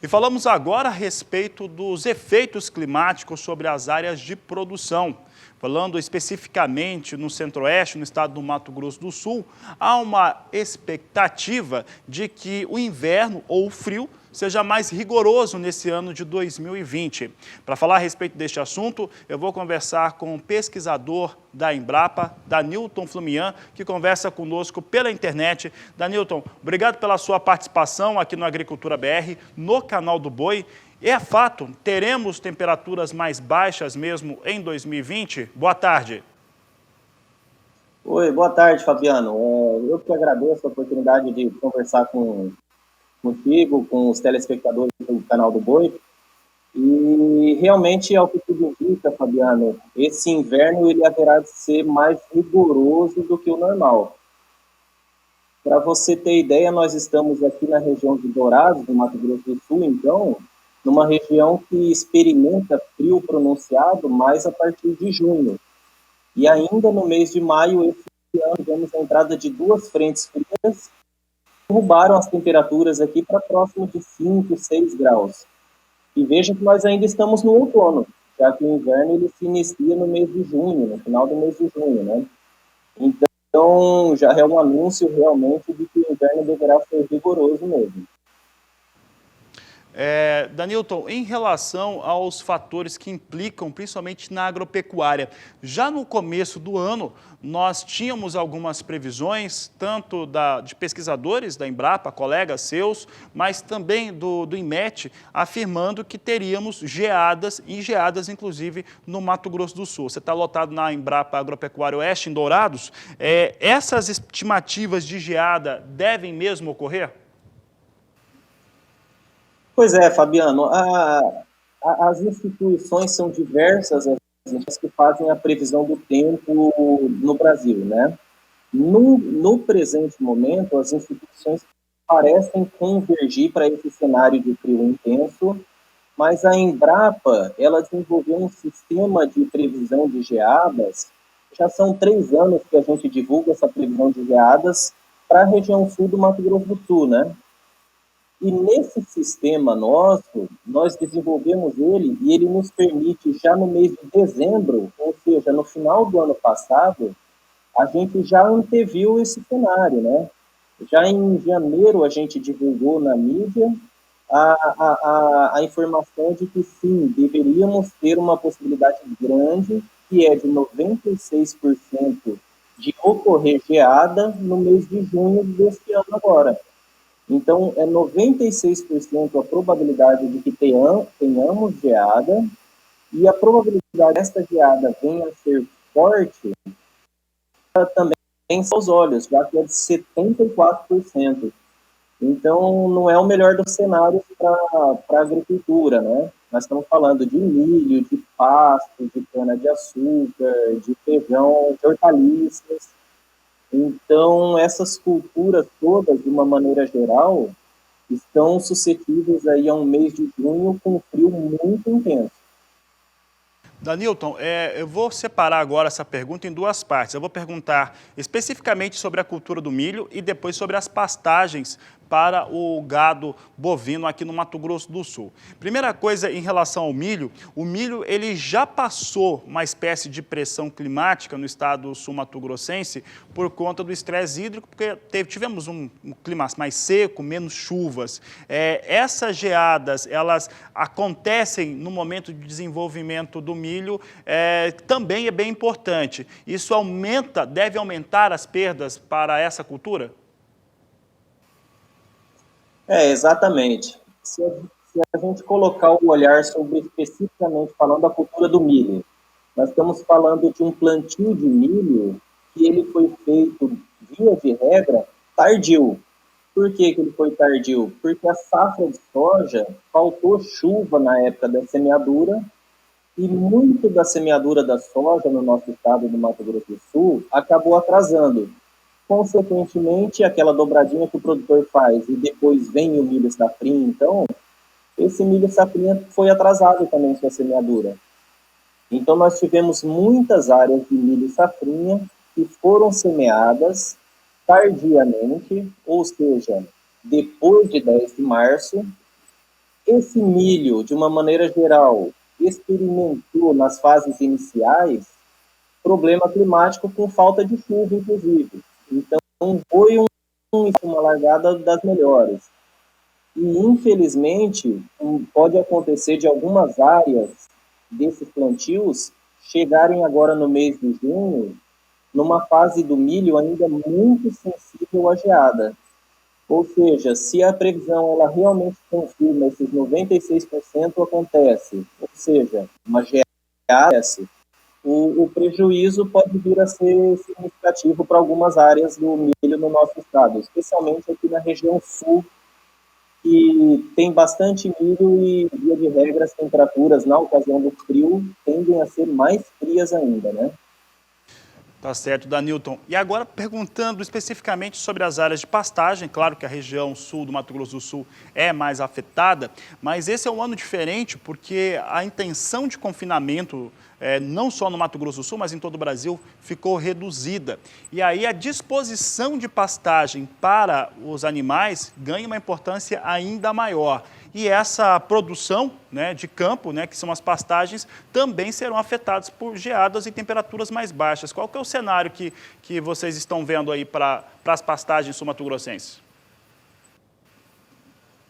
E falamos agora a respeito dos efeitos climáticos sobre as áreas de produção. Falando especificamente no Centro-Oeste, no estado do Mato Grosso do Sul, há uma expectativa de que o inverno ou o frio seja mais rigoroso nesse ano de 2020. Para falar a respeito deste assunto, eu vou conversar com o pesquisador da Embrapa, Danilton Flumian, que conversa conosco pela internet. Danilton, obrigado pela sua participação aqui no Agricultura BR, no canal do Boi. É fato, teremos temperaturas mais baixas mesmo em 2020? Boa tarde. Oi, boa tarde, Fabiano. Eu que agradeço a oportunidade de conversar contigo, com os telespectadores do canal do Boi. E realmente, ao que tudo indica, Fabiano, esse inverno ele haverá de ser mais rigoroso do que o normal. Para você ter ideia, nós estamos aqui na região de Dourados, no Mato Grosso do Sul, então, numa região que experimenta frio pronunciado mais a partir de junho. E ainda no mês de maio, esse ano, tivemos a entrada de duas frentes frias que derrubaram as temperaturas aqui para próximo de 5, 6 graus. E veja que nós ainda estamos no outono, já que o inverno ele se inicia no mês de junho, no final do mês de junho, né? Então, já é um anúncio realmente de que o inverno deverá ser rigoroso mesmo. Danilton, em relação aos fatores que implicam principalmente na agropecuária, já no começo do ano nós tínhamos algumas previsões, tanto de pesquisadores da Embrapa, colegas seus, mas também do INMET, afirmando que teríamos geadas, e geadas inclusive no Mato Grosso do Sul. Você está lotado na Embrapa Agropecuária Oeste, em Dourados. Essas estimativas de geada devem mesmo ocorrer? Pois é, Fabiano, as instituições são diversas, as que fazem a previsão do tempo no Brasil, né? No presente momento, as instituições parecem convergir para esse cenário de frio intenso, mas a Embrapa, ela desenvolveu um sistema de previsão de geadas, já são 3 anos que a gente divulga essa previsão de geadas para a região sul do Mato Grosso do Sul, né? E nesse sistema nosso, nós desenvolvemos ele e ele nos permite, já no mês de dezembro, ou seja, no final do ano passado, a gente já anteviu esse cenário, né? Já em janeiro a gente divulgou na mídia a informação de que sim, deveríamos ter uma possibilidade grande, que é de 96% de ocorrer geada no mês de junho deste ano agora. Então, é 96% a probabilidade de que tenhamos geada, e a probabilidade desta geada venha a ser forte também aos olhos, já que é de 74%. Então, não é o melhor dos cenários para a agricultura, né? Nós estamos falando de milho, de pasto, de cana-de-açúcar, de feijão, de hortaliças. Então, essas culturas todas, de uma maneira geral, estão suscetíveis aí a um mês de junho com frio muito intenso. Danilton, eu vou separar agora essa pergunta em duas partes. Eu vou perguntar especificamente sobre a cultura do milho e depois sobre as pastagens para o gado bovino aqui no Mato Grosso do Sul. Primeira coisa, em relação ao milho, o milho ele já passou uma espécie de pressão climática no estado sul-mato-grossense por conta do estresse hídrico, porque tivemos um clima mais seco, menos chuvas. Essas geadas, elas acontecem no momento de desenvolvimento do milho, também é bem importante. Isso deve aumentar as perdas para essa cultura? Exatamente. Se a gente colocar o olhar sobre especificamente falando da cultura do milho, nós estamos falando de um plantio de milho que ele foi feito, via de regra, tardio. Por que ele foi tardio? Porque a safra de soja faltou chuva na época da semeadura e muito da semeadura da soja no nosso estado do Mato Grosso do Sul acabou atrasando. Consequentemente, aquela dobradinha que o produtor faz e depois vem o milho safrinha, então, esse milho safrinha foi atrasado também sua semeadura. Então, nós tivemos muitas áreas de milho safrinha que foram semeadas tardiamente, ou seja, depois de 10 de março, esse milho, de uma maneira geral, experimentou nas fases iniciais problema climático com falta de chuva, inclusive. Então, foi uma largada das melhores. E, infelizmente, pode acontecer de algumas áreas desses plantios chegarem agora no mês de junho, numa fase do milho ainda muito sensível à geada. Ou seja, se a previsão ela realmente confirma esses 96% acontece, ou seja, uma geada, o prejuízo pode vir a ser significativo para algumas áreas do milho no nosso estado, especialmente aqui na região sul, que tem bastante milho e, via de regra, as temperaturas, na ocasião do frio, tendem a ser mais frias ainda, né? Tá certo, Danilton. E agora, perguntando especificamente sobre as áreas de pastagem, claro que a região sul do Mato Grosso do Sul é mais afetada, mas esse é um ano diferente porque a intenção de confinamento, não só no Mato Grosso do Sul, mas em todo o Brasil, ficou reduzida. E aí a disposição de pastagem para os animais ganha uma importância ainda maior. E essa produção, né, de campo, né, que são as pastagens, também serão afetadas por geadas e temperaturas mais baixas. Qual que é o cenário que vocês estão vendo aí para as pastagens sul-mato-grossenses?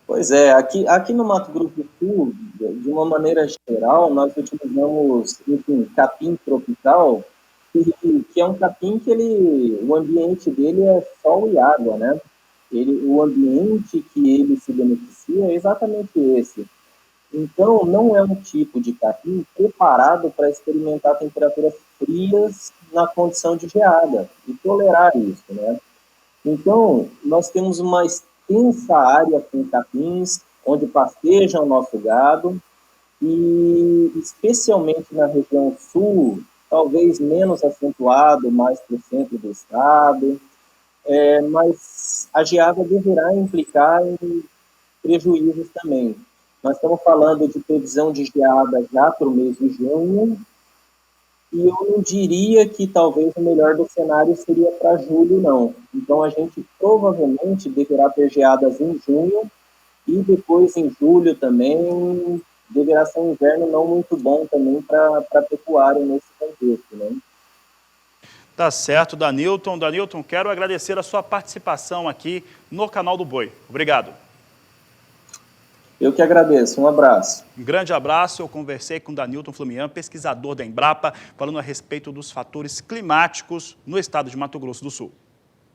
Pois é, aqui no Mato Grosso do Sul, de uma maneira geral, nós utilizamos, enfim, capim tropical, que é um capim que o ambiente dele é sol e água, né? O ambiente que ele se beneficia é exatamente esse. Então, não é um tipo de capim preparado para experimentar temperaturas frias na condição de geada e tolerar isso, né? Então, nós temos uma extensa área com capins, onde pasteja o nosso gado, e especialmente na região sul, talvez menos acentuado, mais para o centro do estado, mas a geada deverá implicar em prejuízos também. Nós estamos falando de previsão de geada já para o mês de junho, e eu não diria que talvez o melhor do cenário seria para julho, não. Então a gente provavelmente deverá ter geadas em junho e depois em julho também deverá ser um inverno não muito bom também para a pecuária nesse contexto, né? Tá certo, Danilton. Danilton, quero agradecer a sua participação aqui no Canal do Boi. Obrigado. Eu que agradeço. Um abraço. Um grande abraço. Eu conversei com Danilton Flumian, pesquisador da Embrapa, falando a respeito dos fatores climáticos no estado de Mato Grosso do Sul.